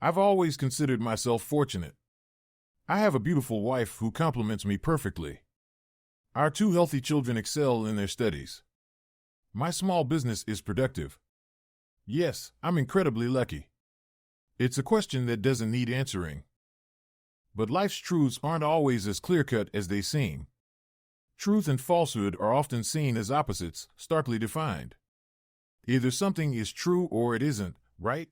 I've always considered myself fortunate. I have a beautiful wife who compliments me perfectly. Our two healthy children excel in their studies. My small business is productive. Yes, I'm incredibly lucky. It's a question that doesn't need answering. But life's truths aren't always as clear-cut as they seem. Truth and falsehood are often seen as opposites, starkly defined. Either something is true or it isn't, right?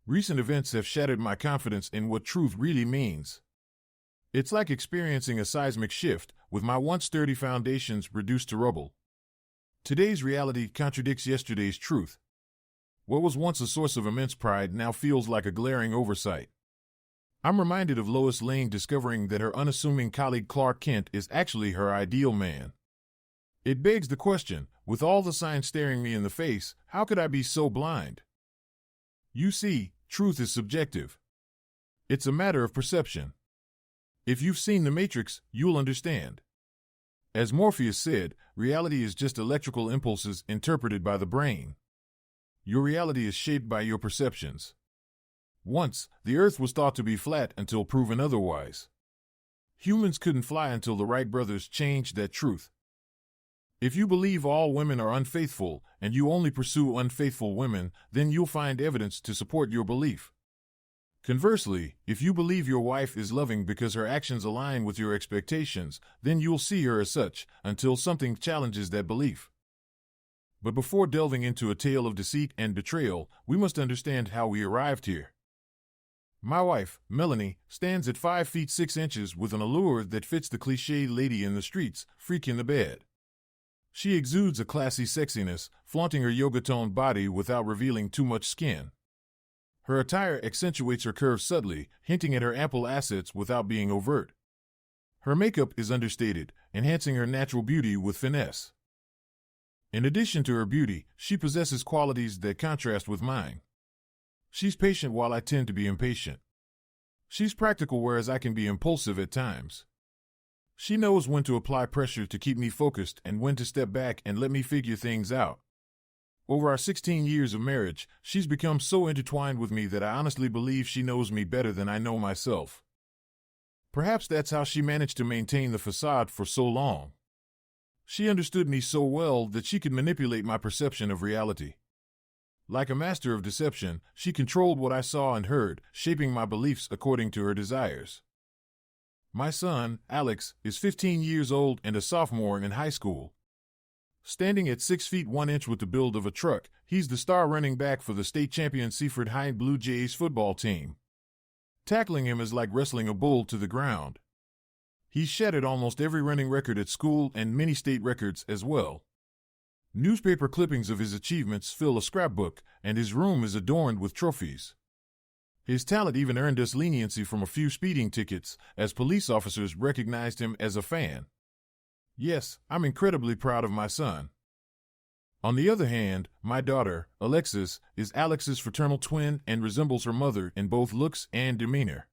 Recent events have shattered my confidence in what truth really means. It's like experiencing a seismic shift, with my once sturdy foundations reduced to rubble. Today's reality contradicts yesterday's truth. What was once a source of immense pride now feels like a glaring oversight. I'm reminded of Lois Lane discovering that her unassuming colleague Clark Kent is actually her ideal man. It begs the question, with all the signs staring me in the face, how could I be so blind? You see, truth is subjective. It's a matter of perception. If you've seen The Matrix, you'll understand. As Morpheus said, reality is just electrical impulses interpreted by the brain. Your reality is shaped by your perceptions. Once, the Earth was thought to be flat until proven otherwise. Humans couldn't fly until the Wright brothers changed that truth. If you believe all women are unfaithful, and you only pursue unfaithful women, then you'll find evidence to support your belief. Conversely, if you believe your wife is loving because her actions align with your expectations, then you'll see her as such, until something challenges that belief. But before delving into a tale of deceit and betrayal, we must understand how we arrived here. My wife, Melanie, stands at 5 feet 6 inches with an allure that fits the cliché lady in the streets, freak in the bed. She exudes a classy sexiness, flaunting her yoga-toned body without revealing too much skin. Her attire accentuates her curves subtly, hinting at her ample assets without being overt. Her makeup is understated, enhancing her natural beauty with finesse. In addition to her beauty, she possesses qualities that contrast with mine. She's patient while I tend to be impatient. She's practical whereas I can be impulsive at times. She knows when to apply pressure to keep me focused and when to step back and let me figure things out. Over our 16 years of marriage, she's become so intertwined with me that I honestly believe she knows me better than I know myself. Perhaps that's how she managed to maintain the facade for so long. She understood me so well that she could manipulate my perception of reality. Like a master of deception, she controlled what I saw and heard, shaping my beliefs according to her desires. My son, Alex, is 15 years old and a sophomore in high school. Standing at 6 feet 1 inch with the build of a truck, he's the star running back for the state champion Seaford High Blue Jays football team. Tackling him is like wrestling a bull to the ground. He's shattered almost every running record at school and many state records as well. Newspaper clippings of his achievements fill a scrapbook, and his room is adorned with trophies. His talent even earned us leniency from a few speeding tickets, as police officers recognized him as a fan. Yes, I'm incredibly proud of my son. On the other hand, my daughter, Alexis, is Alex's fraternal twin and resembles her mother in both looks and demeanor.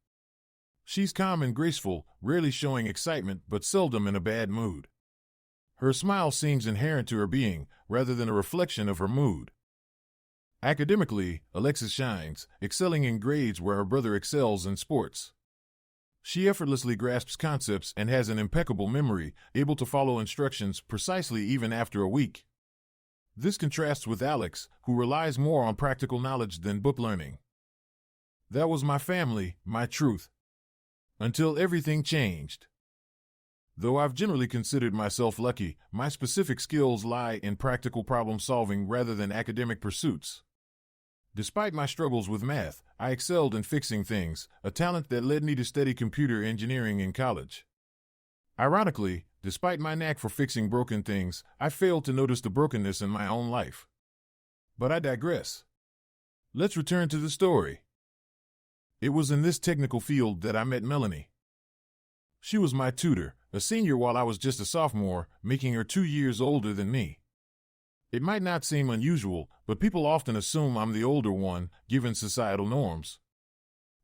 She's calm and graceful, rarely showing excitement but seldom in a bad mood. Her smile seems inherent to her being, rather than a reflection of her mood. Academically, Alexis shines, excelling in grades where her brother excels in sports. She effortlessly grasps concepts and has an impeccable memory, able to follow instructions precisely even after a week. This contrasts with Alex, who relies more on practical knowledge than book learning. That was my family, my truth. Until everything changed. Though I've generally considered myself lucky, my specific skills lie in practical problem solving rather than academic pursuits. Despite my struggles with math, I excelled in fixing things, a talent that led me to study computer engineering in college. Ironically, despite my knack for fixing broken things, I failed to notice the brokenness in my own life. But I digress. Let's return to the story. It was in this technical field that I met Melanie. She was my tutor, a senior while I was just a sophomore, making her 2 years older than me. It might not seem unusual, but people often assume I'm the older one, given societal norms.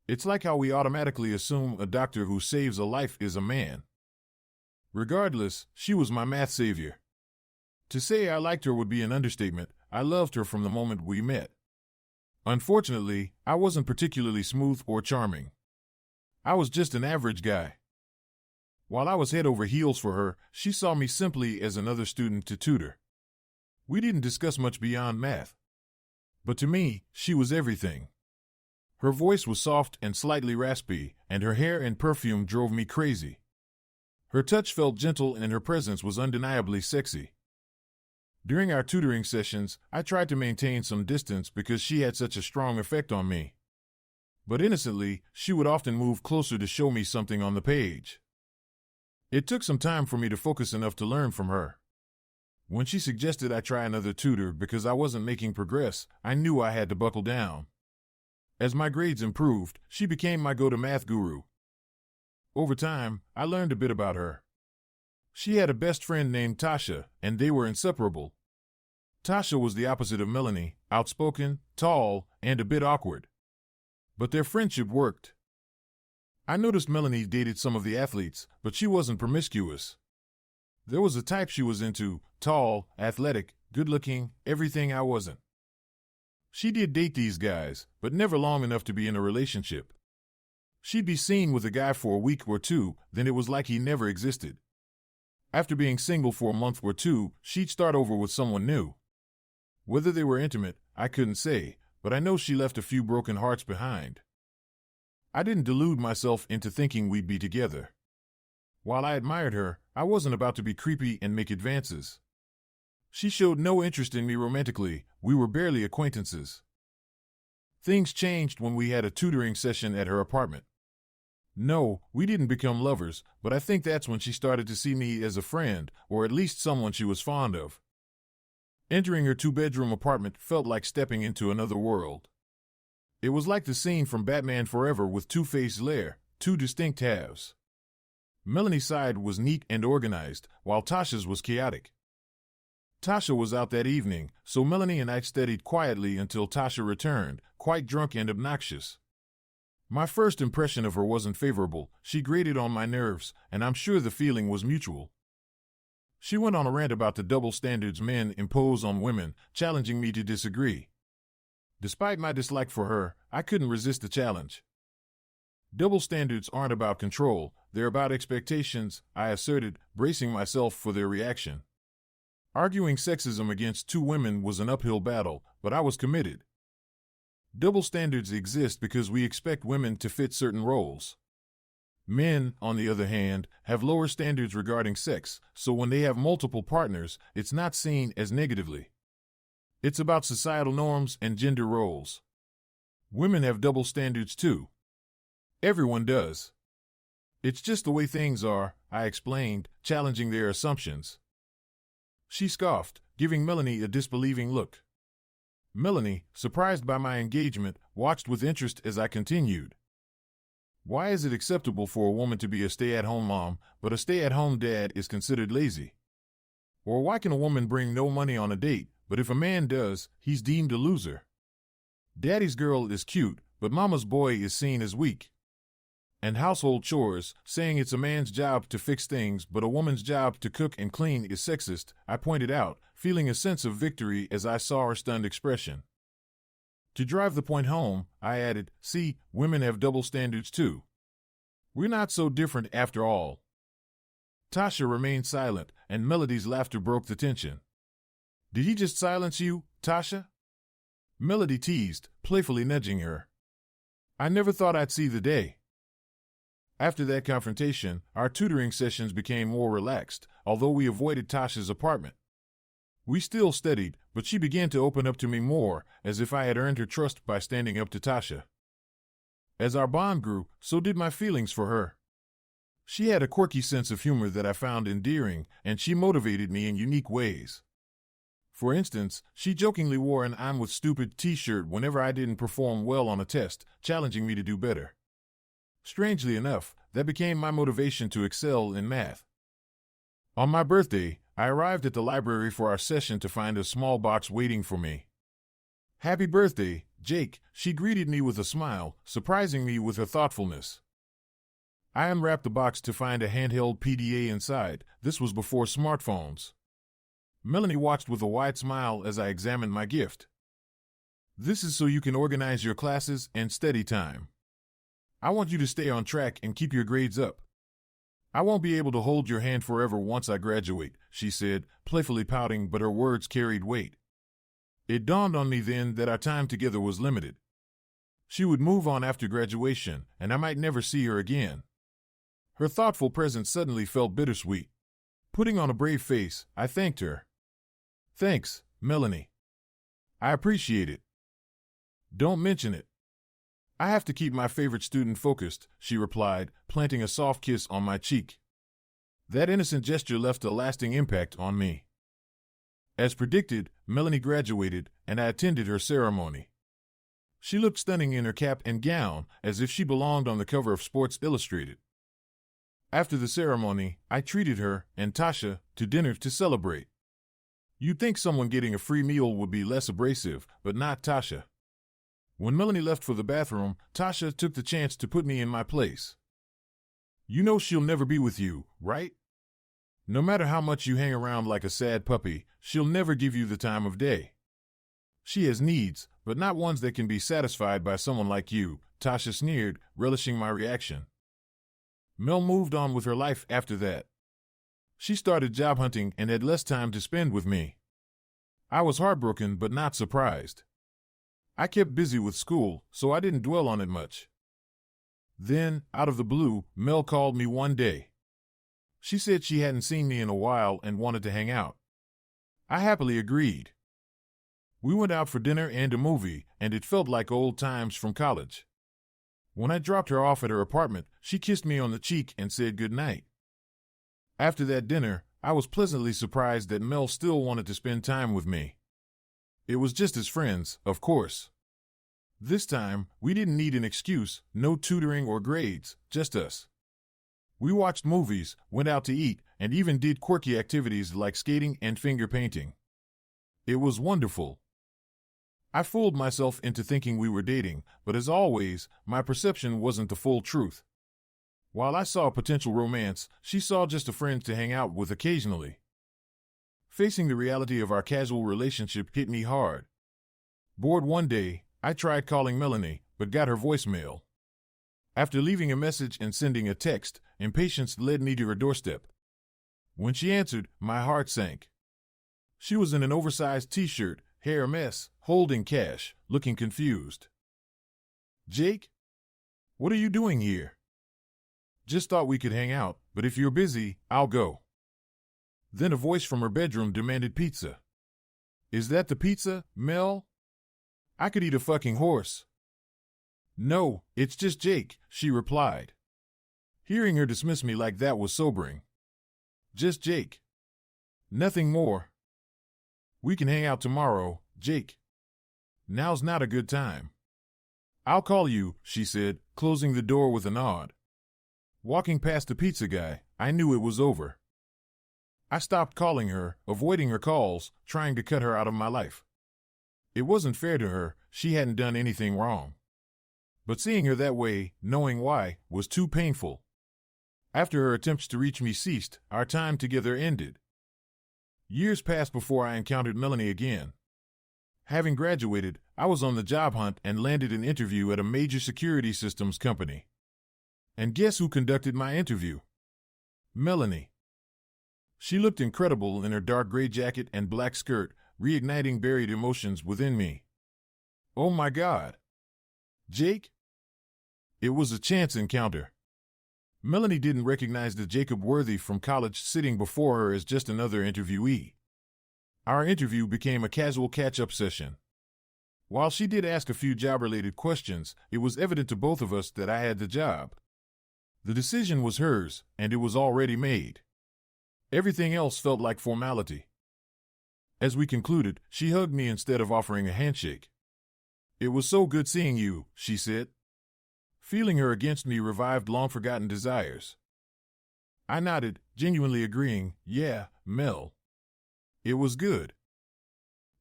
It's like how we automatically assume a doctor who saves a life is a man. Regardless, she was my math savior. To say I liked her would be an understatement. I loved her from the moment we met. Unfortunately, I wasn't particularly smooth or charming. I was just an average guy. While I was head over heels for her, she saw me simply as another student to tutor. We didn't discuss much beyond math. But to me, she was everything. Her voice was soft and slightly raspy, and her hair and perfume drove me crazy. Her touch felt gentle and her presence was undeniably sexy. During our tutoring sessions, I tried to maintain some distance because she had such a strong effect on me. But innocently, she would often move closer to show me something on the page. It took some time for me to focus enough to learn from her. When she suggested I try another tutor because I wasn't making progress, I knew I had to buckle down. As my grades improved, she became my go-to math guru. Over time, I learned a bit about her. She had a best friend named Tasha, and they were inseparable. Tasha was the opposite of Melanie, outspoken, tall, and a bit awkward. But their friendship worked. I noticed Melanie dated some of the athletes, but she wasn't promiscuous. There was a type she was into, tall, athletic, good-looking, everything I wasn't. She did date these guys, but never long enough to be in a relationship. She'd be seen with a guy for a week or two, then it was like he never existed. After being single for a month or two, she'd start over with someone new. Whether they were intimate, I couldn't say, but I know she left a few broken hearts behind. I didn't delude myself into thinking we'd be together. While I admired her, I wasn't about to be creepy and make advances. She showed no interest in me romantically, we were barely acquaintances. Things changed when we had a tutoring session at her apartment. No, we didn't become lovers, but I think that's when she started to see me as a friend, or at least someone she was fond of. Entering her two-bedroom apartment felt like stepping into another world. It was like the scene from Batman Forever with Two-Faced Lair, two distinct halves. Melanie's side was neat and organized, while Tasha's was chaotic. Tasha was out that evening, so Melanie and I studied quietly until Tasha returned, quite drunk and obnoxious. My first impression of her wasn't favorable. She grated on my nerves, and I'm sure the feeling was mutual. She went on a rant about the double standards men impose on women, challenging me to disagree. Despite my dislike for her, I couldn't resist the challenge. Double standards aren't about control, they're about expectations, I asserted, bracing myself for their reaction. Arguing sexism against two women was an uphill battle, but I was committed. Double standards exist because we expect women to fit certain roles. Men, on the other hand, have lower standards regarding sex, so when they have multiple partners, it's not seen as negatively. It's about societal norms and gender roles. Women have double standards too. Everyone does. It's just the way things are, I explained, challenging their assumptions. She scoffed, giving Melanie a disbelieving look. Melanie, surprised by my engagement, watched with interest as I continued. Why is it acceptable for a woman to be a stay-at-home mom, but a stay-at-home dad is considered lazy? Or why can a woman bring no money on a date, but if a man does, he's deemed a loser? Daddy's girl is cute, but mama's boy is seen as weak. And household chores, saying it's a man's job to fix things but a woman's job to cook and clean is sexist, I pointed out, feeling a sense of victory as I saw her stunned expression. To drive the point home, I added, see, women have double standards too. We're not so different after all. Tasha remained silent, and Melody's laughter broke the tension. Did he just silence you, Tasha? Melody teased, playfully nudging her. I never thought I'd see the day. After that confrontation, our tutoring sessions became more relaxed, although we avoided Tasha's apartment. We still studied, but she began to open up to me more, as if I had earned her trust by standing up to Tasha. As our bond grew, so did my feelings for her. She had a quirky sense of humor that I found endearing, and she motivated me in unique ways. For instance, she jokingly wore an "I'm with stupid" t-shirt whenever I didn't perform well on a test, challenging me to do better. Strangely enough, that became my motivation to excel in math. On my birthday, I arrived at the library for our session to find a small box waiting for me. Happy birthday, Jake, she greeted me with a smile, surprising me with her thoughtfulness. I unwrapped the box to find a handheld PDA inside. This was before smartphones. Melanie watched with a wide smile as I examined my gift. This is so you can organize your classes and study time. I want you to stay on track and keep your grades up. I won't be able to hold your hand forever once I graduate, she said, playfully pouting, but her words carried weight. It dawned on me then that our time together was limited. She would move on after graduation, and I might never see her again. Her thoughtful presence suddenly felt bittersweet. Putting on a brave face, I thanked her. Thanks, Melanie. I appreciate it. Don't mention it. I have to keep my favorite student focused, she replied, planting a soft kiss on my cheek. That innocent gesture left a lasting impact on me. As predicted, Melanie graduated, and I attended her ceremony. She looked stunning in her cap and gown, as if she belonged on the cover of Sports Illustrated. After the ceremony, I treated her and Tasha to dinner to celebrate. You'd think someone getting a free meal would be less abrasive, but not Tasha. When Melanie left for the bathroom, Tasha took the chance to put me in my place. You know she'll never be with you, right? No matter how much you hang around like a sad puppy, she'll never give you the time of day. She has needs, but not ones that can be satisfied by someone like you, Tasha sneered, relishing my reaction. Mel moved on with her life after that. She started job hunting and had less time to spend with me. I was heartbroken but not surprised. I kept busy with school, so I didn't dwell on it much. Then, out of the blue, Mel called me one day. She said she hadn't seen me in a while and wanted to hang out. I happily agreed. We went out for dinner and a movie, and it felt like old times from college. When I dropped her off at her apartment, she kissed me on the cheek and said goodnight. After that dinner, I was pleasantly surprised that Mel still wanted to spend time with me. It was just as friends, of course. This time, we didn't need an excuse, no tutoring or grades, just us. We watched movies, went out to eat, and even did quirky activities like skating and finger painting. It was wonderful. I fooled myself into thinking we were dating, but as always, my perception wasn't the full truth. While I saw potential romance, she saw just a friend to hang out with occasionally. Facing the reality of our casual relationship hit me hard. Bored one day, I tried calling Melanie, but got her voicemail. After leaving a message and sending a text, impatience led me to her doorstep. When she answered, my heart sank. She was in an oversized t-shirt, hair a mess, holding cash, looking confused. Jake? What are you doing here? Just thought we could hang out, but if you're busy, I'll go. Then a voice from her bedroom demanded pizza. Is that the pizza, Mel? I could eat a fucking horse. No, it's just Jake, she replied. Hearing her dismiss me like that was sobering. Just Jake. Nothing more. We can hang out tomorrow, Jake. Now's not a good time. I'll call you, she said, closing the door with a nod. Walking past the pizza guy, I knew it was over. I stopped calling her, avoiding her calls, trying to cut her out of my life. It wasn't fair to her, she hadn't done anything wrong. But seeing her that way, knowing why, was too painful. After her attempts to reach me ceased, our time together ended. Years passed before I encountered Melanie again. Having graduated, I was on the job hunt and landed an interview at a major security systems company. And guess who conducted my interview? Melanie. She looked incredible in her dark gray jacket and black skirt, reigniting buried emotions within me. Oh my God. Jake? It was a chance encounter. Melanie didn't recognize the Jacob Worthy from college sitting before her as just another interviewee. Our interview became a casual catch-up session. While she did ask a few job-related questions, it was evident to both of us that I had the job. The decision was hers, and it was already made. Everything else felt like formality. As we concluded, she hugged me instead of offering a handshake. It was so good seeing you, she said. Feeling her against me revived long-forgotten desires. I nodded, genuinely agreeing, yeah, Mel. It was good.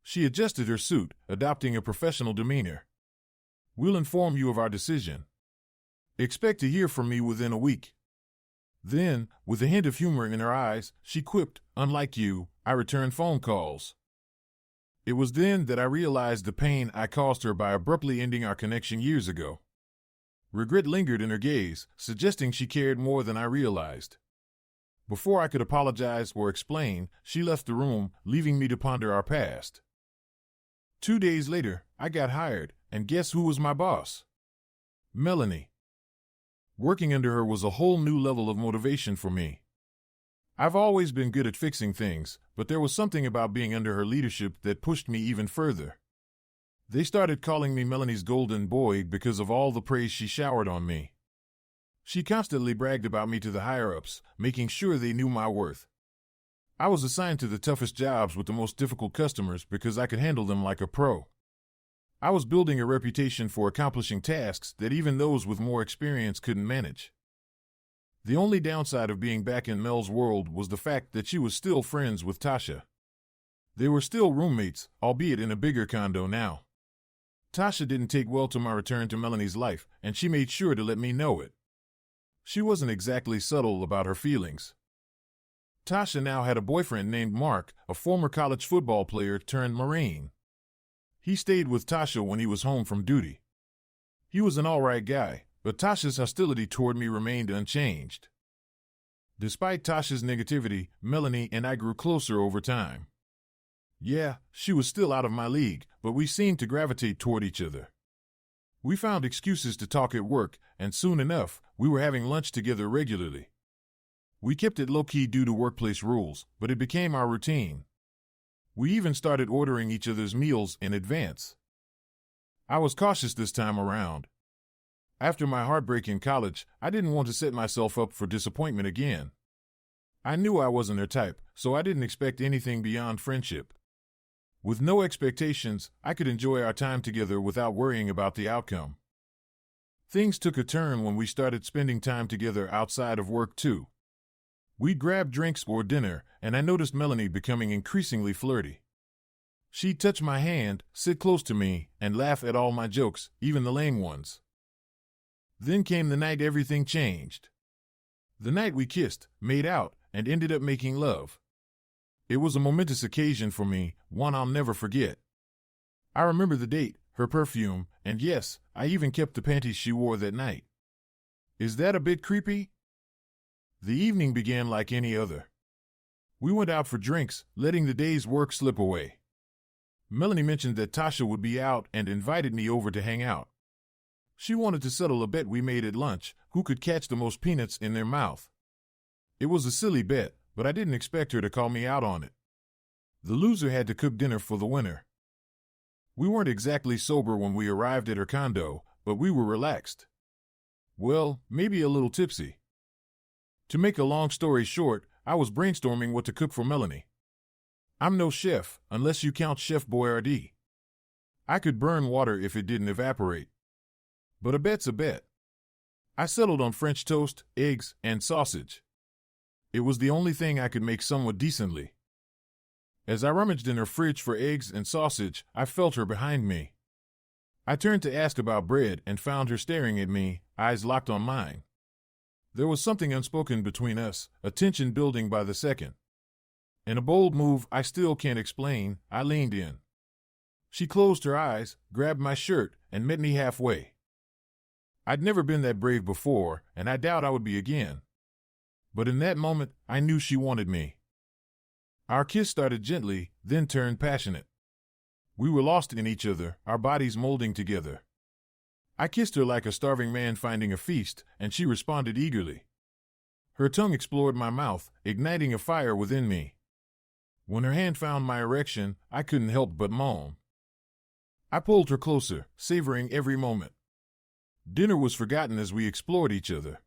She adjusted her suit, adopting a professional demeanor. We'll inform you of our decision. Expect to hear from me within a week. Then, with a hint of humor in her eyes, she quipped, unlike you, I return phone calls. It was then that I realized the pain I caused her by abruptly ending our connection years ago. Regret lingered in her gaze, suggesting she cared more than I realized. Before I could apologize or explain, she left the room, leaving me to ponder our past. 2 days later, I got hired, and guess who was my boss? Melanie. Working under her was a whole new level of motivation for me. I've always been good at fixing things, but there was something about being under her leadership that pushed me even further. They started calling me Melanie's golden boy because of all the praise she showered on me. She constantly bragged about me to the higher-ups, making sure they knew my worth. I was assigned to the toughest jobs with the most difficult customers because I could handle them like a pro. I was building a reputation for accomplishing tasks that even those with more experience couldn't manage. The only downside of being back in Mel's world was the fact that she was still friends with Tasha. They were still roommates, albeit in a bigger condo now. Tasha didn't take well to my return to Melanie's life, and she made sure to let me know it. She wasn't exactly subtle about her feelings. Tasha now had a boyfriend named Mark, a former college football player turned Marine. He stayed with Tasha when he was home from duty. He was an alright guy, but Tasha's hostility toward me remained unchanged. Despite Tasha's negativity, Melanie and I grew closer over time. Yeah, she was still out of my league, but we seemed to gravitate toward each other. We found excuses to talk at work, and soon enough, we were having lunch together regularly. We kept it low-key due to workplace rules, but it became our routine. We even started ordering each other's meals in advance. I was cautious this time around. After my heartbreak in college, I didn't want to set myself up for disappointment again. I knew I wasn't her type, so I didn't expect anything beyond friendship. With no expectations, I could enjoy our time together without worrying about the outcome. Things took a turn when we started spending time together outside of work too. We'd grab drinks or dinner, and I noticed Melanie becoming increasingly flirty. She'd touch my hand, sit close to me, and laugh at all my jokes, even the lame ones. Then came the night everything changed. The night we kissed, made out, and ended up making love. It was a momentous occasion for me, one I'll never forget. I remember the date, her perfume, and yes, I even kept the panties she wore that night. Is that a bit creepy? The evening began like any other. We went out for drinks, letting the day's work slip away. Melanie mentioned that Tasha would be out and invited me over to hang out. She wanted to settle a bet we made at lunch, who could catch the most peanuts in their mouth. It was a silly bet, but I didn't expect her to call me out on it. The loser had to cook dinner for the winner. We weren't exactly sober when we arrived at her condo, but we were relaxed. Well, maybe a little tipsy. To make a long story short, I was brainstorming what to cook for Melanie. I'm no chef, unless you count Chef Boyardee. I could burn water if it didn't evaporate. But a bet's a bet. I settled on French toast, eggs, and sausage. It was the only thing I could make somewhat decently. As I rummaged in her fridge for eggs and sausage, I felt her behind me. I turned to ask about bread and found her staring at me, eyes locked on mine. There was something unspoken between us, a tension building by the second. In a bold move I still can't explain, I leaned in. She closed her eyes, grabbed my shirt, and met me halfway. I'd never been that brave before, and I doubt I would be again. But in that moment, I knew she wanted me. Our kiss started gently, then turned passionate. We were lost in each other, our bodies molding together. I kissed her like a starving man finding a feast, and she responded eagerly. Her tongue explored my mouth, igniting a fire within me. When her hand found my erection, I couldn't help but moan. I pulled her closer, savoring every moment. Dinner was forgotten as we explored each other.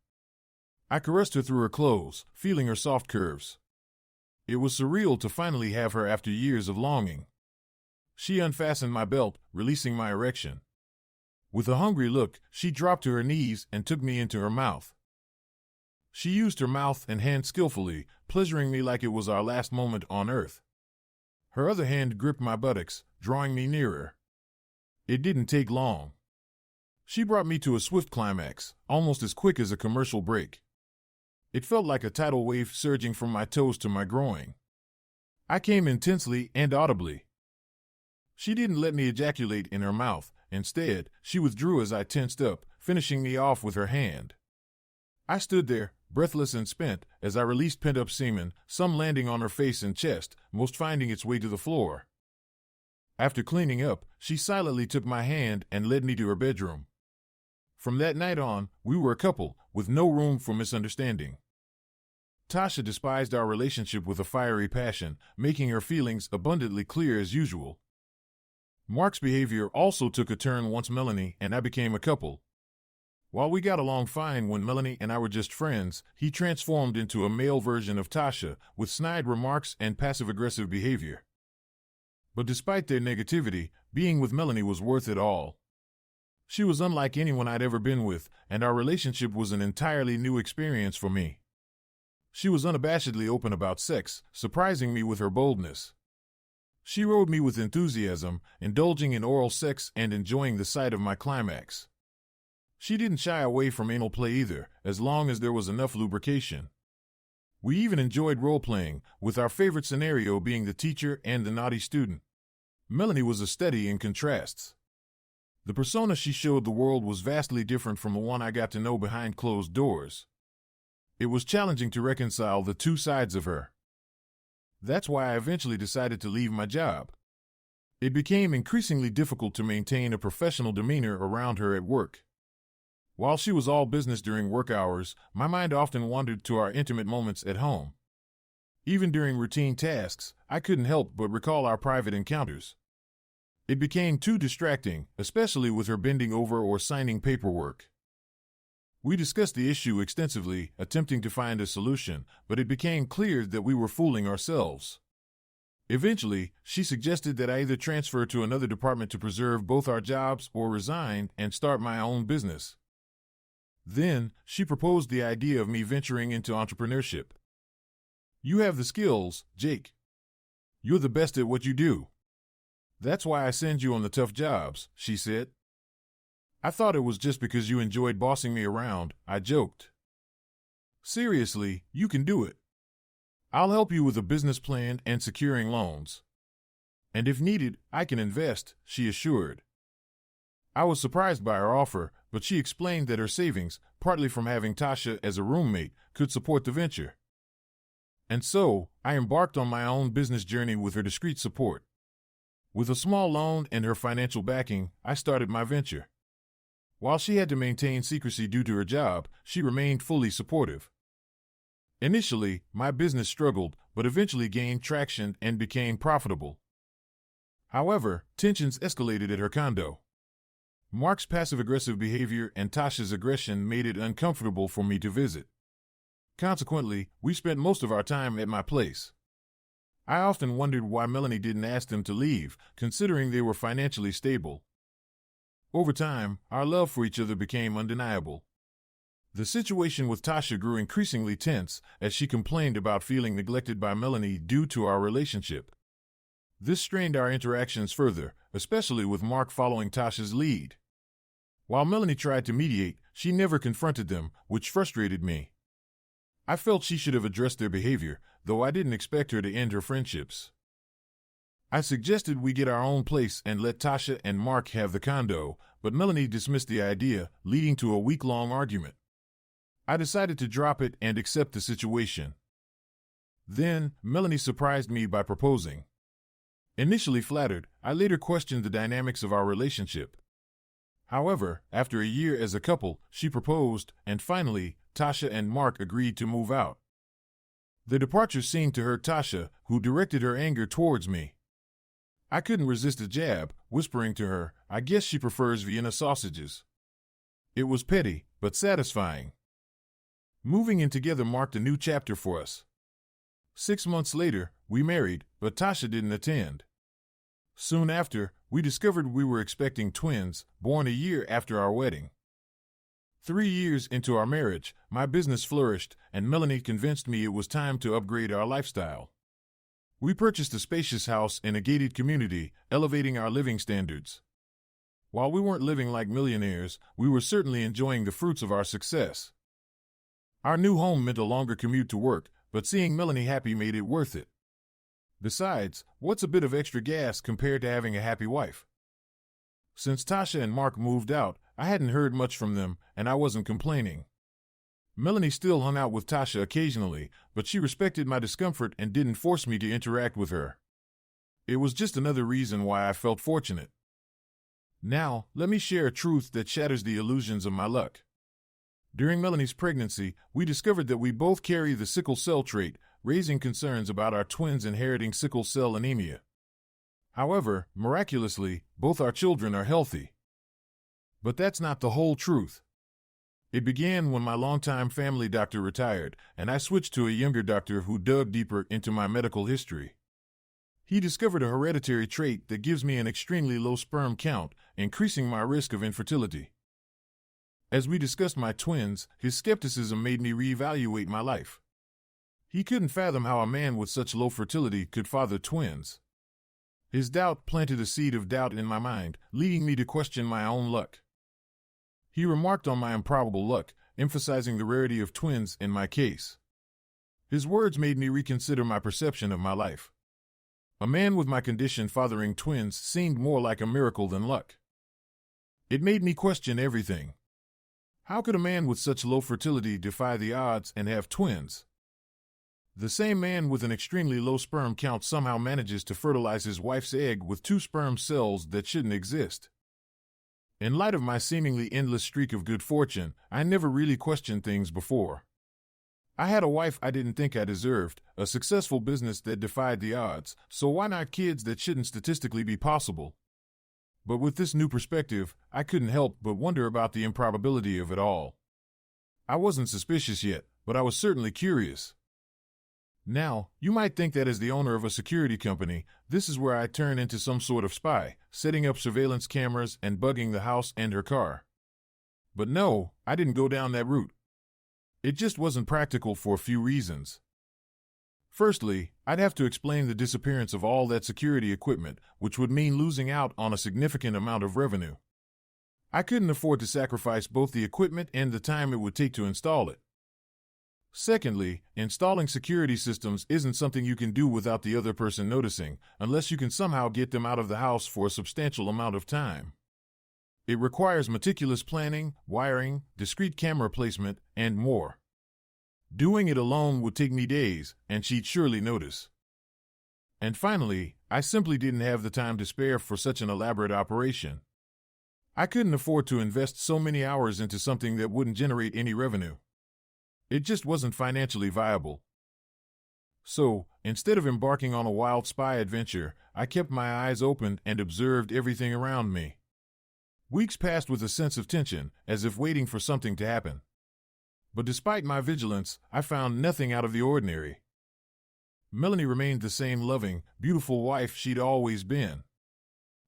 I caressed her through her clothes, feeling her soft curves. It was surreal to finally have her after years of longing. She unfastened my belt, releasing my erection. With a hungry look, she dropped to her knees and took me into her mouth. She used her mouth and hand skillfully, pleasuring me like it was our last moment on earth. Her other hand gripped my buttocks, drawing me nearer. It didn't take long. She brought me to a swift climax, almost as quick as a commercial break. It felt like a tidal wave surging from my toes to my groin. I came intensely and audibly. She didn't let me ejaculate in her mouth. Instead, she withdrew as I tensed up, finishing me off with her hand. I stood there, breathless and spent, as I released pent-up semen, some landing on her face and chest, most finding its way to the floor. After cleaning up, she silently took my hand and led me to her bedroom. From that night on, we were a couple, with no room for misunderstanding. Tasha despised our relationship with a fiery passion, making her feelings abundantly clear as usual. Mark's behavior also took a turn once Melanie and I became a couple. While we got along fine when Melanie and I were just friends, he transformed into a male version of Tasha, with snide remarks and passive-aggressive behavior. But despite their negativity, being with Melanie was worth it all. She was unlike anyone I'd ever been with, and our relationship was an entirely new experience for me. She was unabashedly open about sex, surprising me with her boldness. She rode me with enthusiasm, indulging in oral sex and enjoying the sight of my climax. She didn't shy away from anal play either, as long as there was enough lubrication. We even enjoyed role-playing, with our favorite scenario being the teacher and the naughty student. Melanie was a study in contrasts. The persona she showed the world was vastly different from the one I got to know behind closed doors. It was challenging to reconcile the two sides of her. That's why I eventually decided to leave my job. It became increasingly difficult to maintain a professional demeanor around her at work. While she was all business during work hours, my mind often wandered to our intimate moments at home. Even during routine tasks, I couldn't help but recall our private encounters. It became too distracting, especially with her bending over or signing paperwork. We discussed the issue extensively, attempting to find a solution, but it became clear that we were fooling ourselves. Eventually, she suggested that I either transfer to another department to preserve both our jobs or resign and start my own business. Then, she proposed the idea of me venturing into entrepreneurship. "You have the skills, Jake. You're the best at what you do. That's why I send you on the tough jobs," she said. "I thought it was just because you enjoyed bossing me around," I joked. "Seriously, you can do it. I'll help you with a business plan and securing loans. And if needed, I can invest," she assured. I was surprised by her offer, but she explained that her savings, partly from having Tasha as a roommate, could support the venture. And so, I embarked on my own business journey with her discreet support. With a small loan and her financial backing, I started my venture. While she had to maintain secrecy due to her job, she remained fully supportive. Initially, my business struggled, but eventually gained traction and became profitable. However, tensions escalated at her condo. Mark's passive-aggressive behavior and Tasha's aggression made it uncomfortable for me to visit. Consequently, we spent most of our time at my place. I often wondered why Melanie didn't ask them to leave, considering they were financially stable. Over time, our love for each other became undeniable. The situation with Tasha grew increasingly tense as she complained about feeling neglected by Melanie due to our relationship. This strained our interactions further, especially with Mark following Tasha's lead. While Melanie tried to mediate, she never confronted them, which frustrated me. I felt she should have addressed their behavior, though I didn't expect her to end her friendships. I suggested we get our own place and let Tasha and Mark have the condo, but Melanie dismissed the idea, leading to a week-long argument. I decided to drop it and accept the situation. Then, Melanie surprised me by proposing. Initially flattered, I later questioned the dynamics of our relationship. However, after a year as a couple, she proposed, and finally, Tasha and Mark agreed to move out. The departure seemed to hurt Tasha, who directed her anger towards me. I couldn't resist a jab, whispering to her, "I guess she prefers Vienna sausages." It was petty, but satisfying. Moving in together marked a new chapter for us. 6 months later, we married, but Tasha didn't attend. Soon after, we discovered we were expecting twins, born a year after our wedding. 3 years into our marriage, my business flourished, and Melanie convinced me it was time to upgrade our lifestyle. We purchased a spacious house in a gated community, elevating our living standards. While we weren't living like millionaires, we were certainly enjoying the fruits of our success. Our new home meant a longer commute to work, but seeing Melanie happy made it worth it. Besides, what's a bit of extra gas compared to having a happy wife? Since Tasha and Mark moved out, I hadn't heard much from them, and I wasn't complaining. Melanie still hung out with Tasha occasionally, but she respected my discomfort and didn't force me to interact with her. It was just another reason why I felt fortunate. Now, let me share a truth that shatters the illusions of my luck. During Melanie's pregnancy, we discovered that we both carry the sickle cell trait, raising concerns about our twins inheriting sickle cell anemia. However, miraculously, both our children are healthy. But that's not the whole truth. It began when my longtime family doctor retired, and I switched to a younger doctor who dug deeper into my medical history. He discovered a hereditary trait that gives me an extremely low sperm count, increasing my risk of infertility. As we discussed my twins, his skepticism made me reevaluate my life. He couldn't fathom how a man with such low fertility could father twins. His doubt planted a seed of doubt in my mind, leading me to question my own luck. He remarked on my improbable luck, emphasizing the rarity of twins in my case. His words made me reconsider my perception of my life. A man with my condition fathering twins seemed more like a miracle than luck. It made me question everything. How could a man with such low fertility defy the odds and have twins? The same man with an extremely low sperm count somehow manages to fertilize his wife's egg with 2 sperm cells that shouldn't exist. In light of my seemingly endless streak of good fortune, I never really questioned things before. I had a wife I didn't think I deserved, a successful business that defied the odds, so why not kids that shouldn't statistically be possible? But with this new perspective, I couldn't help but wonder about the improbability of it all. I wasn't suspicious yet, but I was certainly curious. Now, you might think that as the owner of a security company, this is where I turn into some sort of spy, setting up surveillance cameras and bugging the house and her car. But no, I didn't go down that route. It just wasn't practical for a few reasons. Firstly, I'd have to explain the disappearance of all that security equipment, which would mean losing out on a significant amount of revenue. I couldn't afford to sacrifice both the equipment and the time it would take to install it. Secondly, installing security systems isn't something you can do without the other person noticing, unless you can somehow get them out of the house for a substantial amount of time. It requires meticulous planning, wiring, discrete camera placement, and more. Doing it alone would take me days, and she'd surely notice. And finally, I simply didn't have the time to spare for such an elaborate operation. I couldn't afford to invest so many hours into something that wouldn't generate any revenue. It just wasn't financially viable. So, instead of embarking on a wild spy adventure, I kept my eyes open and observed everything around me. Weeks passed with a sense of tension, as if waiting for something to happen. But despite my vigilance, I found nothing out of the ordinary. Melanie remained the same loving, beautiful wife she'd always been.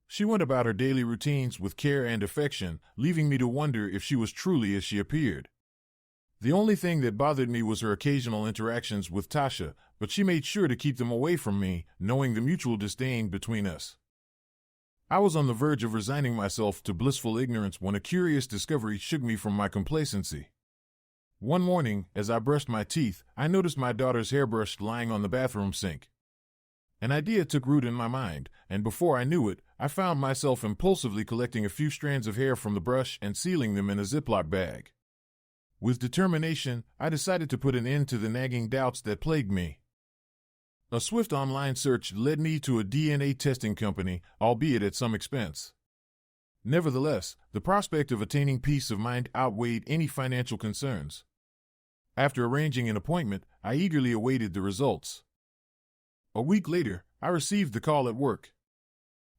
She went about her daily routines with care and affection, leaving me to wonder if she was truly as she appeared. The only thing that bothered me was her occasional interactions with Tasha, but she made sure to keep them away from me, knowing the mutual disdain between us. I was on the verge of resigning myself to blissful ignorance when a curious discovery shook me from my complacency. One morning, as I brushed my teeth, I noticed my daughter's hairbrush lying on the bathroom sink. An idea took root in my mind, and before I knew it, I found myself impulsively collecting a few strands of hair from the brush and sealing them in a Ziploc bag. With determination, I decided to put an end to the nagging doubts that plagued me. A swift online search led me to a DNA testing company, albeit at some expense. Nevertheless, the prospect of attaining peace of mind outweighed any financial concerns. After arranging an appointment, I eagerly awaited the results. A week later, I received the call at work.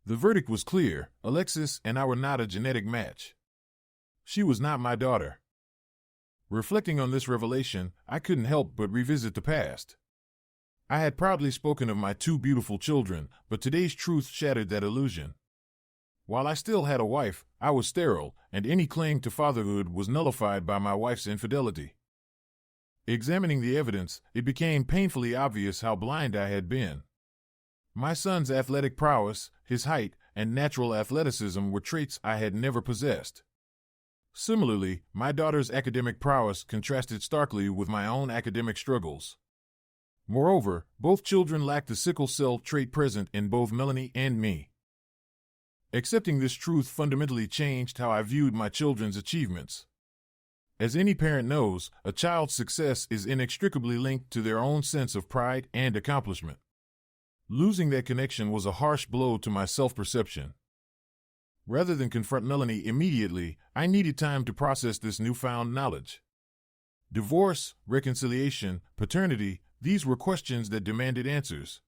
The verdict was clear: Alexis and I were not a genetic match. She was not my daughter. Reflecting on this revelation, I couldn't help but revisit the past. I had proudly spoken of my 2 beautiful children, but today's truth shattered that illusion. While I still had a wife, I was sterile, and any claim to fatherhood was nullified by my wife's infidelity. Examining the evidence, it became painfully obvious how blind I had been. My son's athletic prowess, his height, and natural athleticism were traits I had never possessed. Similarly, my daughter's academic prowess contrasted starkly with my own academic struggles. Moreover, both children lacked the sickle cell trait present in both Melanie and me. Accepting this truth fundamentally changed how I viewed my children's achievements. As any parent knows, a child's success is inextricably linked to their own sense of pride and accomplishment. Losing that connection was a harsh blow to my self-perception. Rather than confront Melanie immediately, I needed time to process this newfound knowledge. Divorce, reconciliation, paternity, these were questions that demanded answers.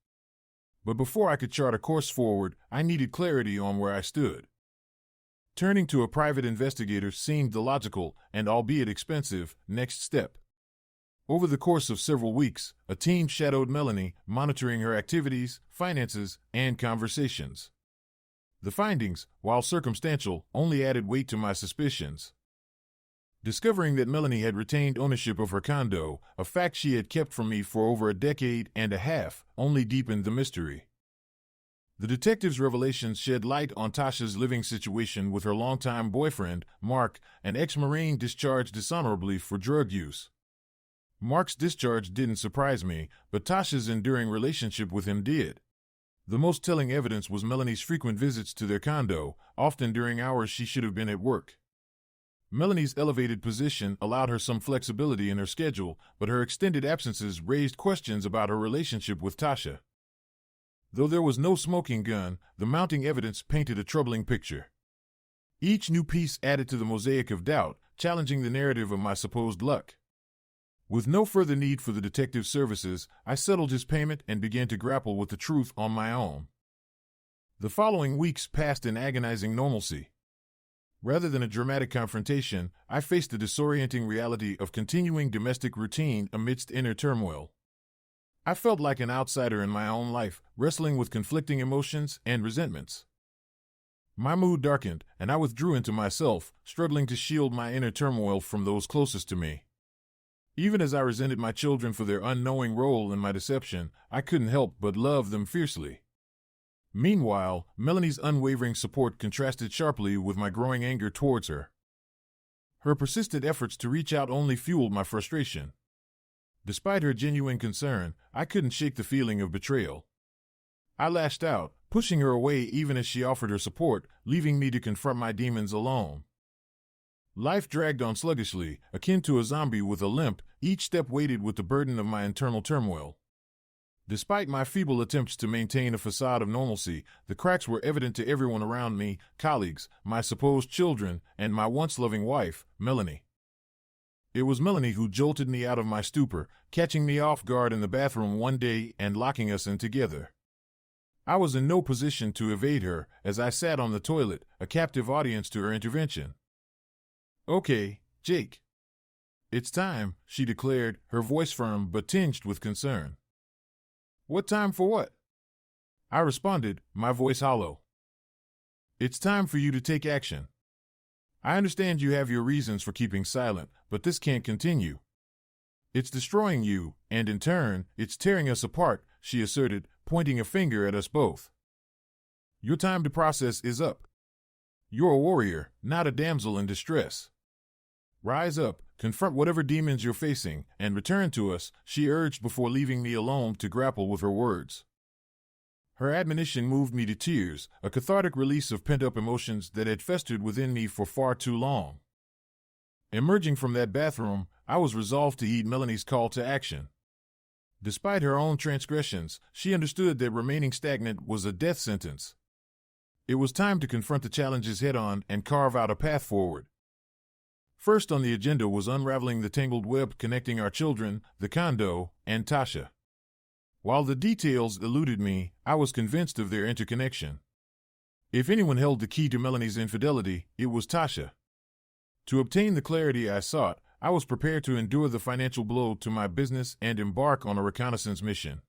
But before I could chart a course forward, I needed clarity on where I stood. Turning to a private investigator seemed the logical, and albeit expensive, next step. Over the course of several weeks, a team shadowed Melanie, monitoring her activities, finances, and conversations. The findings, while circumstantial, only added weight to my suspicions. Discovering that Melanie had retained ownership of her condo, a fact she had kept from me for over a decade and a half, only deepened the mystery. The detective's revelations shed light on Tasha's living situation with her longtime boyfriend, Mark, an ex-Marine discharged dishonorably for drug use. Mark's discharge didn't surprise me, but Tasha's enduring relationship with him did. The most telling evidence was Melanie's frequent visits to their condo, often during hours she should have been at work. Melanie's elevated position allowed her some flexibility in her schedule, but her extended absences raised questions about her relationship with Tasha. Though there was no smoking gun, the mounting evidence painted a troubling picture. Each new piece added to the mosaic of doubt, challenging the narrative of my supposed luck. With no further need for the detective's services, I settled his payment and began to grapple with the truth on my own. The following weeks passed in agonizing normalcy. Rather than a dramatic confrontation, I faced the disorienting reality of continuing domestic routine amidst inner turmoil. I felt like an outsider in my own life, wrestling with conflicting emotions and resentments. My mood darkened, and I withdrew into myself, struggling to shield my inner turmoil from those closest to me. Even as I resented my children for their unknowing role in my deception, I couldn't help but love them fiercely. Meanwhile, Melanie's unwavering support contrasted sharply with my growing anger towards her. Her persistent efforts to reach out only fueled my frustration. Despite her genuine concern, I couldn't shake the feeling of betrayal. I lashed out, pushing her away even as she offered her support, leaving me to confront my demons alone. Life dragged on sluggishly, akin to a zombie with a limp, each step weighted with the burden of my internal turmoil. Despite my feeble attempts to maintain a facade of normalcy, the cracks were evident to everyone around me, colleagues, my supposed children, and my once-loving wife, Melanie. It was Melanie who jolted me out of my stupor, catching me off guard in the bathroom one day and locking us in together. I was in no position to evade her, as I sat on the toilet, a captive audience to her intervention. "Okay, Jake. It's time," she declared, her voice firm but tinged with concern. "What time for what?" I responded, my voice hollow. "It's time for you to take action. I understand you have your reasons for keeping silent, but this can't continue. It's destroying you, and in turn, it's tearing us apart," she asserted, pointing a finger at us both. "Your time to process is up. You're a warrior, not a damsel in distress. Rise up, confront whatever demons you're facing, and return to us," she urged before leaving me alone to grapple with her words. Her admonition moved me to tears, a cathartic release of pent-up emotions that had festered within me for far too long. Emerging from that bathroom, I was resolved to heed Melanie's call to action. Despite her own transgressions, she understood that remaining stagnant was a death sentence. It was time to confront the challenges head-on and carve out a path forward. First on the agenda was unraveling the tangled web connecting our children, the condo, and Tasha. While the details eluded me, I was convinced of their interconnection. If anyone held the key to Melanie's infidelity, it was Tasha. To obtain the clarity I sought, I was prepared to endure the financial blow to my business and embark on a reconnaissance mission.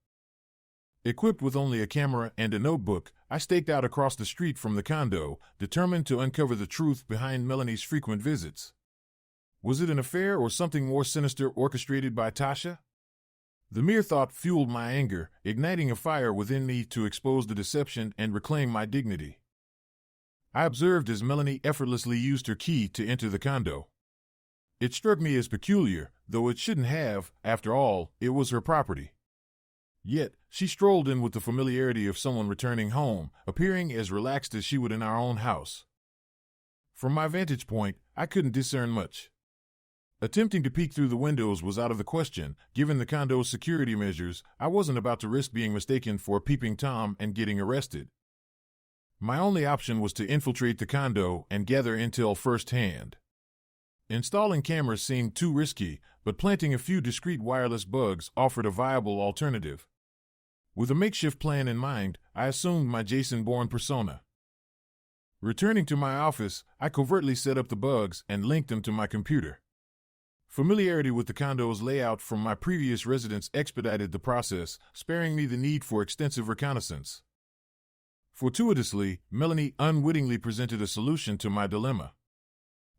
Equipped with only a camera and a notebook, I staked out across the street from the condo, determined to uncover the truth behind Melanie's frequent visits. Was it an affair or something more sinister orchestrated by Tasha? The mere thought fueled my anger, igniting a fire within me to expose the deception and reclaim my dignity. I observed as Melanie effortlessly used her key to enter the condo. It struck me as peculiar, though it shouldn't have. After all, it was her property. Yet, she strolled in with the familiarity of someone returning home, appearing as relaxed as she would in our own house. From my vantage point, I couldn't discern much. Attempting to peek through the windows was out of the question. Given the condo's security measures, I wasn't about to risk being mistaken for a peeping Tom and getting arrested. My only option was to infiltrate the condo and gather intel firsthand. Installing cameras seemed too risky, but planting a few discreet wireless bugs offered a viable alternative. With a makeshift plan in mind, I assumed my Jason Bourne persona. Returning to my office, I covertly set up the bugs and linked them to my computer. Familiarity with the condo's layout from my previous residence expedited the process, sparing me the need for extensive reconnaissance. Fortuitously, Melanie unwittingly presented a solution to my dilemma.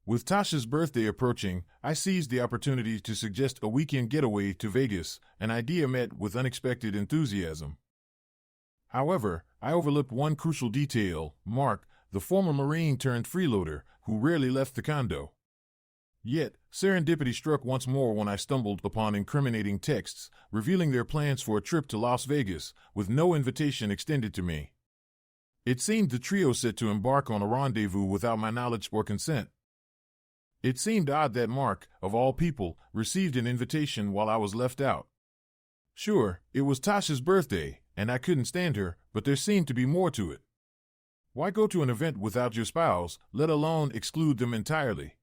With Tasha's birthday approaching, I seized the opportunity to suggest a weekend getaway to Vegas, an idea met with unexpected enthusiasm. However, I overlooked one crucial detail: Mark, the former Marine turned freeloader, who rarely left the condo. Yet, serendipity struck once more when I stumbled upon incriminating texts, revealing their plans for a trip to Las Vegas, with no invitation extended to me. It seemed the trio set to embark on a rendezvous without my knowledge or consent. It seemed odd that Mark, of all people, received an invitation while I was left out. Sure, it was Tasha's birthday, and I couldn't stand her, but there seemed to be more to it. Why go to an event without your spouse, let alone exclude them entirely?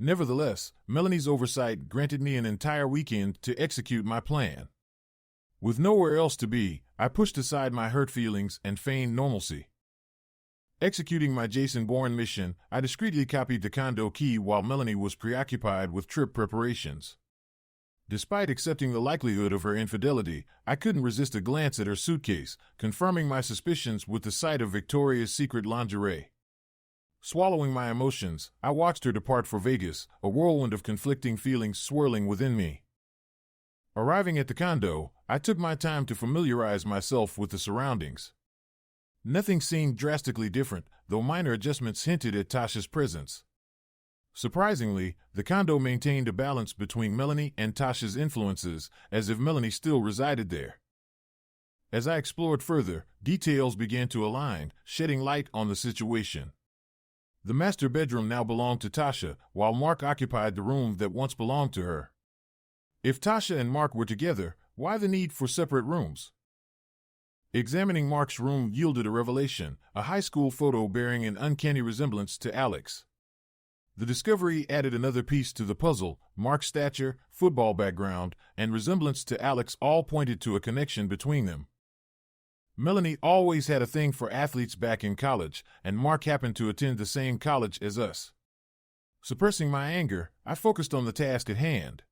Nevertheless, Melanie's oversight granted me an entire weekend to execute my plan. With nowhere else to be, I pushed aside my hurt feelings and feigned normalcy. Executing my Jason Bourne mission, I discreetly copied the condo key while Melanie was preoccupied with trip preparations. Despite accepting the likelihood of her infidelity, I couldn't resist a glance at her suitcase, confirming my suspicions with the sight of Victoria's Secret lingerie. Swallowing my emotions, I watched her depart for Vegas, a whirlwind of conflicting feelings swirling within me. Arriving at the condo, I took my time to familiarize myself with the surroundings. Nothing seemed drastically different, though minor adjustments hinted at Tasha's presence. Surprisingly, the condo maintained a balance between Melanie and Tasha's influences, as if Melanie still resided there. As I explored further, details began to align, shedding light on the situation. The master bedroom now belonged to Tasha, while Mark occupied the room that once belonged to her. If Tasha and Mark were together, why the need for separate rooms? Examining Mark's room yielded a revelation, a high school photo bearing an uncanny resemblance to Alex. The discovery added another piece to the puzzle. Mark's stature, football background, and resemblance to Alex all pointed to a connection between them. Melanie always had a thing for athletes back in college, and Mark happened to attend the same college as us. Suppressing my anger, I focused on the task at hand.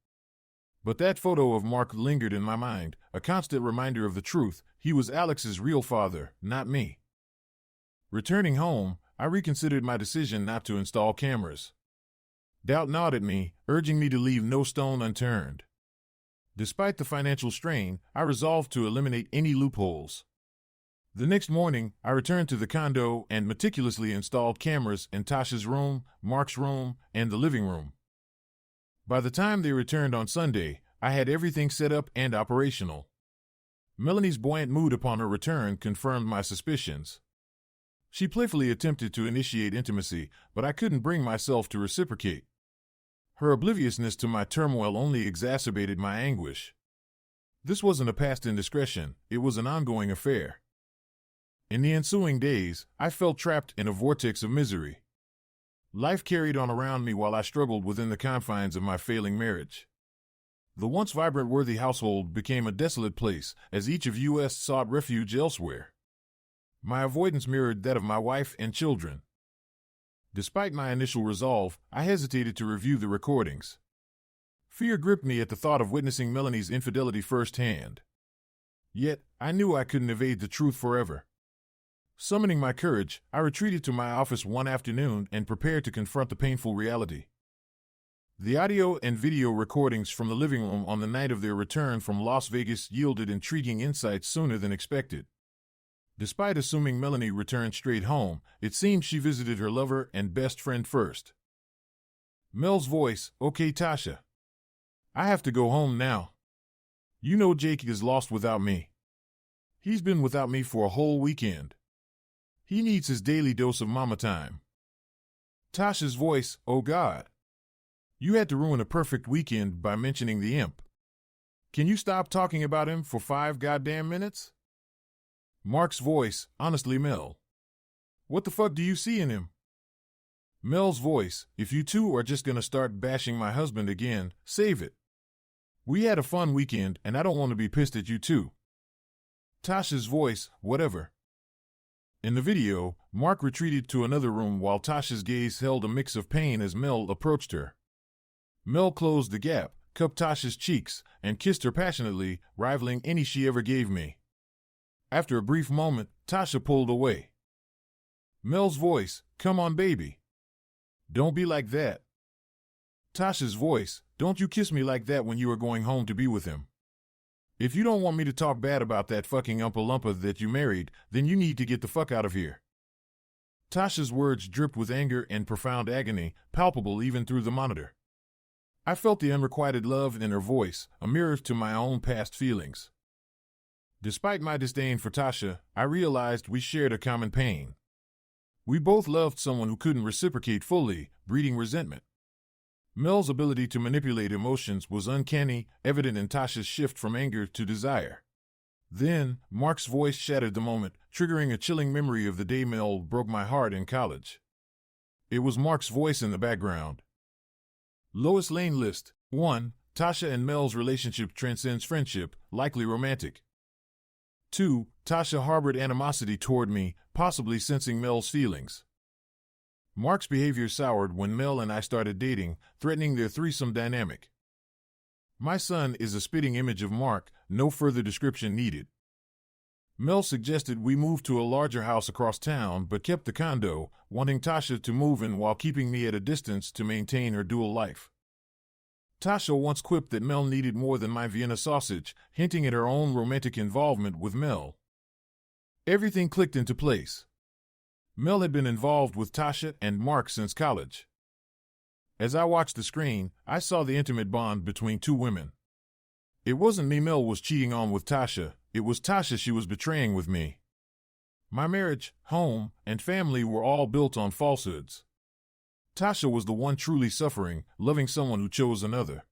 But that photo of Mark lingered in my mind, a constant reminder of the truth: he was Alex's real father, not me. Returning home, I reconsidered my decision not to install cameras. Doubt gnawed at me, urging me to leave no stone unturned. Despite the financial strain, I resolved to eliminate any loopholes. The next morning, I returned to the condo and meticulously installed cameras in Tasha's room, Mark's room, and the living room. By the time they returned on Sunday, I had everything set up and operational. Melanie's buoyant mood upon her return confirmed my suspicions. She playfully attempted to initiate intimacy, but I couldn't bring myself to reciprocate. Her obliviousness to my turmoil only exacerbated my anguish. This wasn't a past indiscretion, it was an ongoing affair. In the ensuing days, I felt trapped in a vortex of misery. Life carried on around me while I struggled within the confines of my failing marriage. The once vibrant, worthy household became a desolate place, as each of us sought refuge elsewhere. My avoidance mirrored that of my wife and children. Despite my initial resolve, I hesitated to review the recordings. Fear gripped me at the thought of witnessing Melanie's infidelity firsthand. Yet, I knew I couldn't evade the truth forever. Summoning my courage, I retreated to my office one afternoon and prepared to confront the painful reality. The audio and video recordings from the living room on the night of their return from Las Vegas yielded intriguing insights sooner than expected. Despite assuming Melanie returned straight home, it seemed she visited her lover and best friend first. Mel's voice: "Okay, Tasha. I have to go home now." You know Jake is lost without me. He's been without me for a whole weekend. He needs his daily dose of mama time. Tasha's voice, oh God. You had to ruin a perfect weekend by mentioning the imp. Can you stop talking about him for 5 goddamn minutes? Mark's voice, honestly, Mel. What the fuck do you see in him? Mel's voice, if you two are just gonna start bashing my husband again, save it. We had a fun weekend and I don't want to be pissed at you too. Tasha's voice, whatever. In the video, Mark retreated to another room while Tasha's gaze held a mix of pain as Mel approached her. Mel closed the gap, cupped Tasha's cheeks, and kissed her passionately, rivaling any she ever gave me. After a brief moment, Tasha pulled away. Mel's voice, come on baby. Don't be like that. Tasha's voice, don't you kiss me like that when you are going home to be with him. If you don't want me to talk bad about that fucking Umpa-Lumpa that you married, then you need to get the fuck out of here. Tasha's words dripped with anger and profound agony, palpable even through the monitor. I felt the unrequited love in her voice, a mirror to my own past feelings. Despite my disdain for Tasha, I realized we shared a common pain. We both loved someone who couldn't reciprocate fully, breeding resentment. Mel's ability to manipulate emotions was uncanny, evident in Tasha's shift from anger to desire. Then, Mark's voice shattered the moment, triggering a chilling memory of the day Mel broke my heart in college. It was Mark's voice in the background. Lois Lane list. 1. Tasha and Mel's relationship transcends friendship, likely romantic. 2. Tasha harbored animosity toward me, possibly sensing Mel's feelings. Mark's behavior soured when Mel and I started dating, threatening their threesome dynamic. My son is a spitting image of Mark, no further description needed. Mel suggested we move to a larger house across town but kept the condo, wanting Tasha to move in while keeping me at a distance to maintain her dual life. Tasha once quipped that Mel needed more than my Vienna sausage, hinting at her own romantic involvement with Mel. Everything clicked into place. Mel had been involved with Tasha and Mark since college. As I watched the screen, I saw the intimate bond between two women. It wasn't me Mel was cheating on with Tasha, it was Tasha she was betraying with me. My marriage, home, and family were all built on falsehoods. Tasha was the one truly suffering, loving someone who chose another.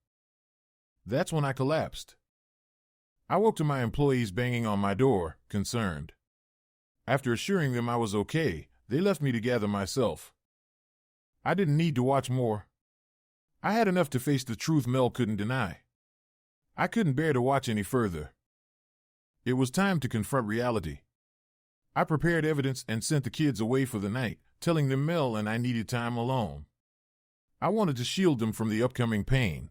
That's when I collapsed. I woke to my employees banging on my door, concerned. After assuring them I was okay, they left me to gather myself. I didn't need to watch more. I had enough to face the truth Mel couldn't deny. I couldn't bear to watch any further. It was time to confront reality. I prepared evidence and sent the kids away for the night, telling them Mel and I needed time alone. I wanted to shield them from the upcoming pain.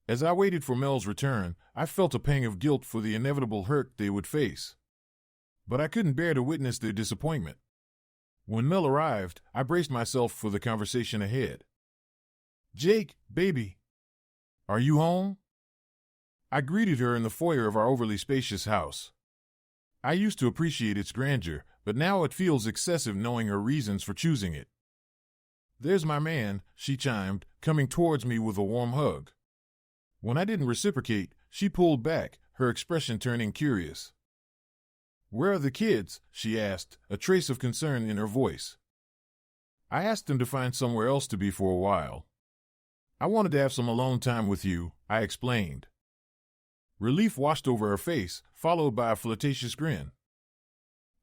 As I waited for Mel's return, I felt a pang of guilt for the inevitable hurt they would face. But I couldn't bear to witness their disappointment. When Mel arrived, I braced myself for the conversation ahead. Jake, baby. Are you home? I greeted her in the foyer of our overly spacious house. I used to appreciate its grandeur, but now it feels excessive knowing her reasons for choosing it. There's my man, she chimed, coming towards me with a warm hug. When I didn't reciprocate, she pulled back, her expression turning curious. Where are the kids? She asked, a trace of concern in her voice. I asked them to find somewhere else to be for a while. I wanted to have some alone time with you, I explained. Relief washed over her face, followed by a flirtatious grin.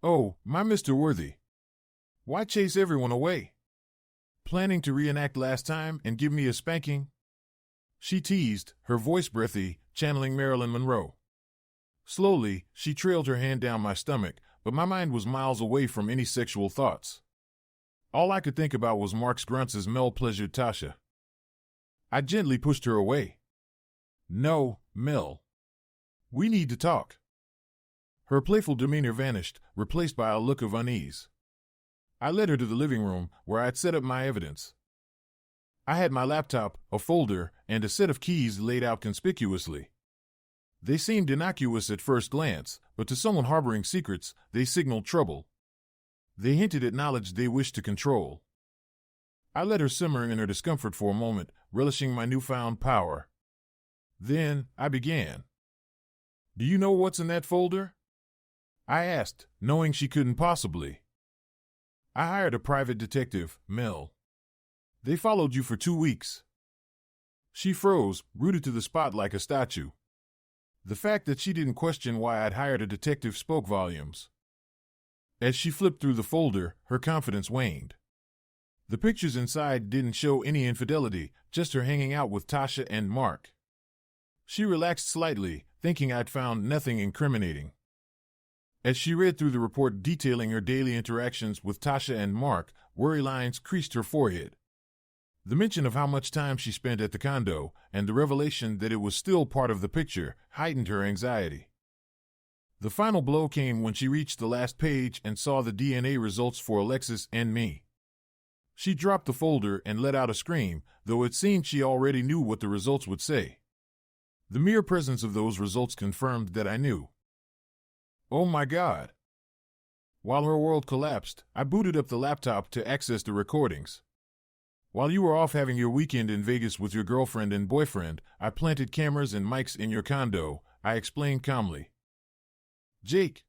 Oh, my Mr. Worthy. Why chase everyone away? Planning to reenact last time and give me a spanking? She teased, her voice breathy, channeling Marilyn Monroe. Slowly, she trailed her hand down my stomach, but my mind was miles away from any sexual thoughts. All I could think about was Mark's grunts as Mel pleasured Tasha. I gently pushed her away. No, Mel. We need to talk. Her playful demeanor vanished, replaced by a look of unease. I led her to the living room, where I had set up my evidence. I had my laptop, a folder, and a set of keys laid out conspicuously. They seemed innocuous at first glance, but to someone harboring secrets, they signaled trouble. They hinted at knowledge they wished to control. I let her simmer in her discomfort for a moment, relishing my newfound power. Then, I began. Do you know what's in that folder? I asked, knowing she couldn't possibly. I hired a private detective, Mel. They followed you for 2 weeks. She froze, rooted to the spot like a statue. The fact that she didn't question why I'd hired a detective spoke volumes. As she flipped through the folder, her confidence waned. The pictures inside didn't show any infidelity, just her hanging out with Tasha and Mark. She relaxed slightly, thinking I'd found nothing incriminating. As she read through the report detailing her daily interactions with Tasha and Mark, worry lines creased her forehead. The mention of how much time she spent at the condo, and the revelation that it was still part of the picture, heightened her anxiety. The final blow came when she reached the last page and saw the DNA results for Alexis and me. She dropped the folder and let out a scream, though it seemed she already knew what the results would say. The mere presence of those results confirmed that I knew. Oh my God! While her world collapsed, I booted up the laptop to access the recordings. While you were off having your weekend in Vegas with your girlfriend and boyfriend, I planted cameras and mics in your condo, I explained calmly. Jake,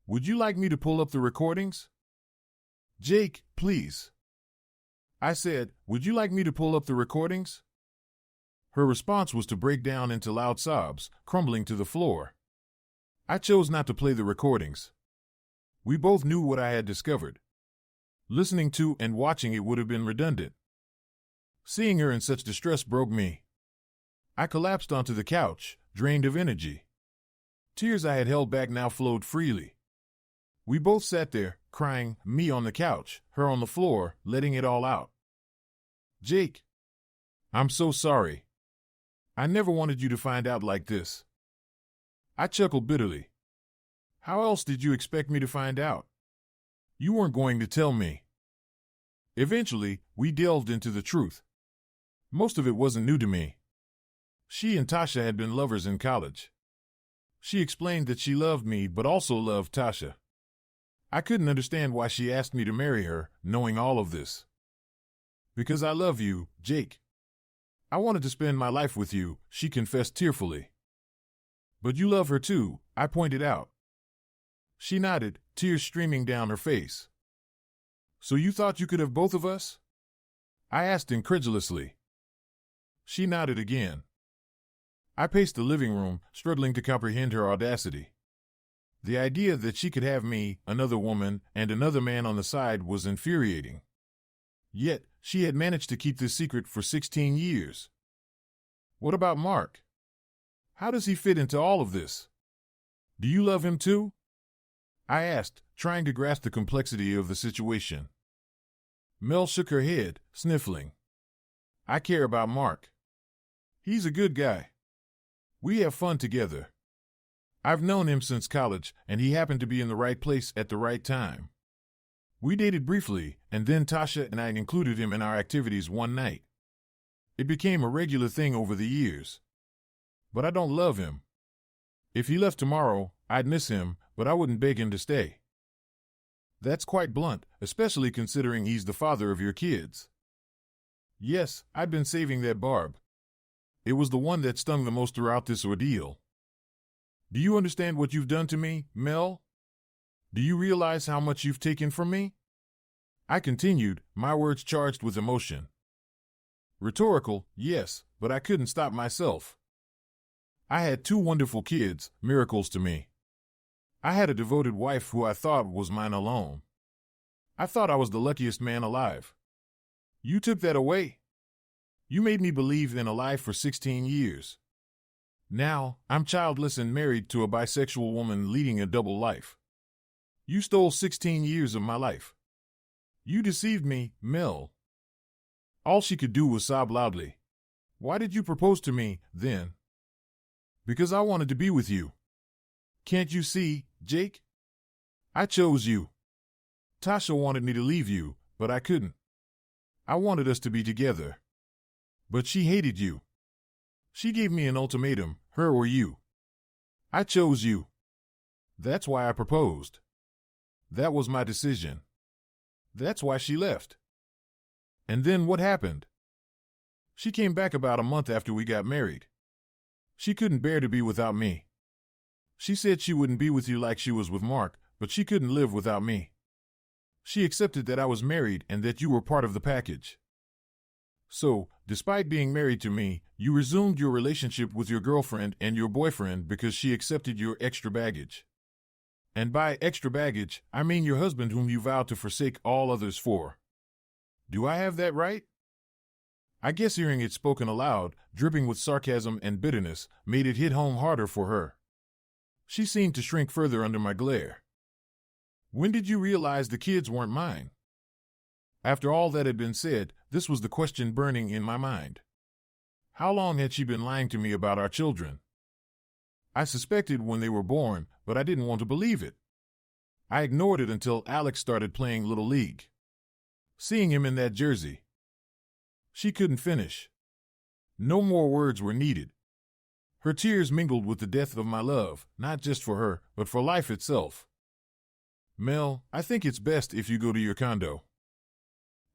would you like me to pull up the recordings? Jake, please. I said, would you like me to pull up the recordings? Her response was to break down into loud sobs, crumbling to the floor. I chose not to play the recordings. We both knew what I had discovered. Listening to and watching it would have been redundant. Seeing her in such distress broke me. I collapsed onto the couch, drained of energy. Tears I had held back now flowed freely. We both sat there, crying, me on the couch, her on the floor, letting it all out. Jake, I'm so sorry. I never wanted you to find out like this. I chuckled bitterly. How else did you expect me to find out? You weren't going to tell me. Eventually, we delved into the truth. Most of it wasn't new to me. She and Tasha had been lovers in college. She explained that she loved me but also loved Tasha. I couldn't understand why she asked me to marry her, knowing all of this. Because I love you, Jake. I wanted to spend my life with you, she confessed tearfully. But you love her too, I pointed out. She nodded, tears streaming down her face. So you thought you could have both of us? I asked incredulously. She nodded again. I paced the living room, struggling to comprehend her audacity. The idea that she could have me, another woman, and another man on the side was infuriating. Yet, she had managed to keep this secret for 16 years. What about Mark? How does he fit into all of this? Do you love him too? I asked, trying to grasp the complexity of the situation. Mel shook her head, sniffling. I care about Mark. He's a good guy. We have fun together. I've known him since college, and he happened to be in the right place at the right time. We dated briefly, and then Tasha and I included him in our activities one night. It became a regular thing over the years. But I don't love him. If he left tomorrow, I'd miss him, but I wouldn't beg him to stay. That's quite blunt, especially considering he's the father of your kids. Yes, I'd been saving that barb. It was the one that stung the most throughout this ordeal. Do you understand what you've done to me, Mel? Do you realize how much you've taken from me? I continued, my words charged with emotion. Rhetorical, yes, but I couldn't stop myself. I had 2 wonderful kids, miracles to me. I had a devoted wife who I thought was mine alone. I thought I was the luckiest man alive. You took that away. You made me believe in a lie for 16 years. Now, I'm childless and married to a bisexual woman leading a double life. You stole 16 years of my life. You deceived me, Mel. All she could do was sob loudly. Why did you propose to me, then? Because I wanted to be with you. Can't you see, Jake? I chose you. Tasha wanted me to leave you, but I couldn't. I wanted us to be together. But she hated you. She gave me an ultimatum, her or you. I chose you. That's why I proposed. That was my decision. That's why she left. And then what happened? She came back about a month after we got married. She couldn't bear to be without me. She said she wouldn't be with you like she was with Mark, but she couldn't live without me. She accepted that I was married and that you were part of the package. So, despite being married to me, you resumed your relationship with your girlfriend and your boyfriend because she accepted your extra baggage. And by extra baggage, I mean your husband whom you vowed to forsake all others for. Do I have that right? I guess hearing it spoken aloud, dripping with sarcasm and bitterness, made it hit home harder for her. She seemed to shrink further under my glare. When did you realize the kids weren't mine? After all that had been said, this was the question burning in my mind. How long had she been lying to me about our children? I suspected when they were born, but I didn't want to believe it. I ignored it until Alex started playing Little League. Seeing him in that jersey. She couldn't finish. No more words were needed. Her tears mingled with the depth of my love, not just for her, but for life itself. Mel, I think it's best if you go to your condo.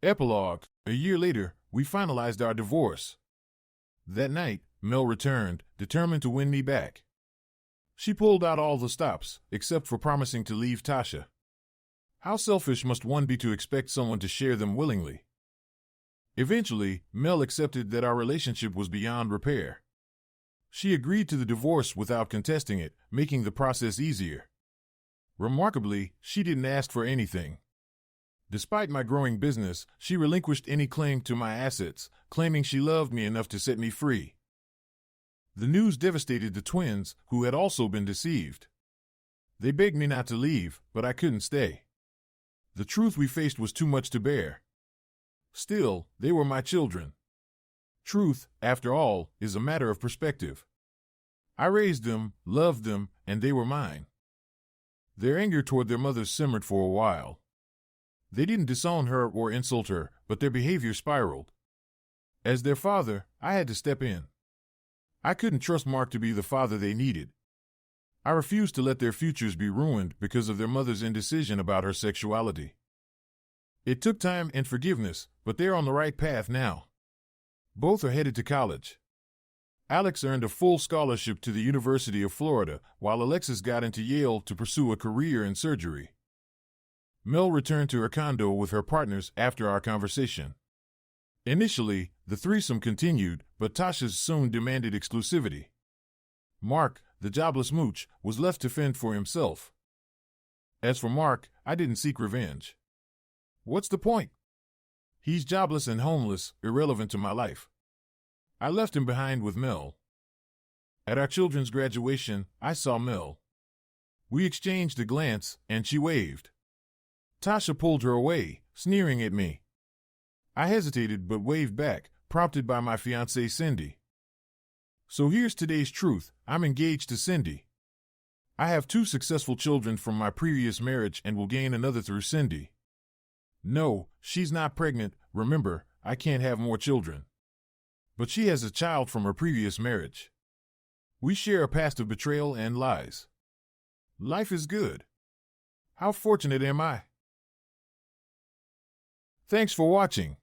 Epilogue. A year later, we finalized our divorce. That night, Mel returned, determined to win me back. She pulled out all the stops, except for promising to leave Tasha. How selfish must one be to expect someone to share them willingly? Eventually, Mel accepted that our relationship was beyond repair. She agreed to the divorce without contesting it, making the process easier. Remarkably, she didn't ask for anything. Despite my growing business, she relinquished any claim to my assets, claiming she loved me enough to set me free. The news devastated the twins, who had also been deceived. They begged me not to leave, but I couldn't stay. The truth we faced was too much to bear. Still, they were my children. Truth, after all, is a matter of perspective. I raised them, loved them, and they were mine. Their anger toward their mother simmered for a while. They didn't disown her or insult her, but their behavior spiraled. As their father, I had to step in. I couldn't trust Mark to be the father they needed. I refused to let their futures be ruined because of their mother's indecision about her sexuality. It took time and forgiveness, but they're on the right path now. Both are headed to college. Alex earned a full scholarship to the University of Florida, while Alexis got into Yale to pursue a career in surgery. Mel returned to her condo with her partners after our conversation. Initially, the threesome continued, but Tasha's soon demanded exclusivity. Mark, the jobless mooch, was left to fend for himself. As for Mark, I didn't seek revenge. What's the point? He's jobless and homeless, irrelevant to my life. I left him behind with Mel. At our children's graduation, I saw Mel. We exchanged a glance, and she waved. Tasha pulled her away, sneering at me. I hesitated but waved back, prompted by my fiancée Cindy. So here's today's truth, I'm engaged to Cindy. I have 2 successful children from my previous marriage and will gain another through Cindy. No, she's not pregnant, remember, I can't have more children. But she has a child from her previous marriage. We share a past of betrayal and lies. Life is good. How fortunate am I? Thanks for watching.